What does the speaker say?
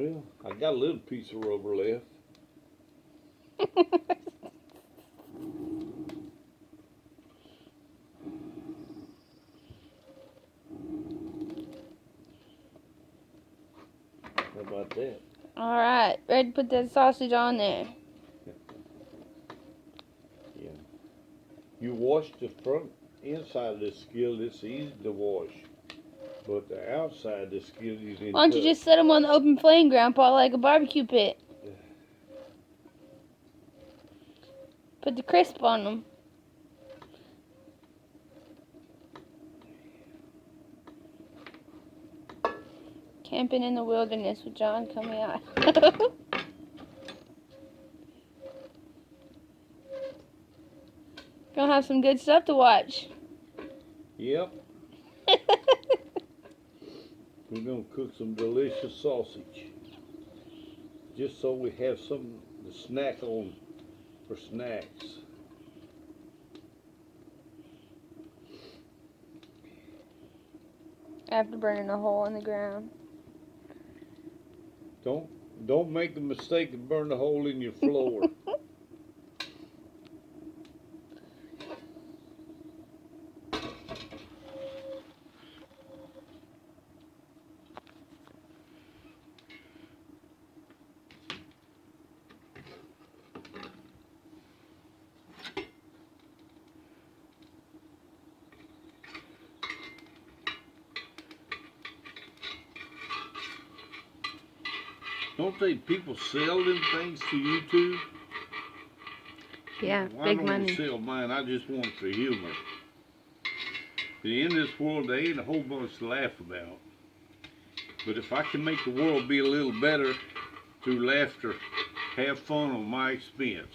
Well, I got a little piece of rubber left. How about that? Alright, ready to put that sausage on there. Yeah. You wash the front inside of the skillet, it's easy to wash. But the outside of the skillet is in Why don't you just set them on the open flame, Grandpa, like a barbecue pit? Put the crisp on them. Camping in the wilderness with John Commiato. Gonna have some good stuff to watch. Yep. We're gonna cook some delicious sausage. Just so we have something to snack on for snacks. After burning a hole in the ground. Don't make the mistake of burning a hole in your floor. Don't they people sell them things to you too? Yeah, Well, big I don't money. want to sell mine, I just want it for humor. In this world, there ain't a whole bunch to laugh about. But if I can make the world be a little better through laughter, have fun on my expense.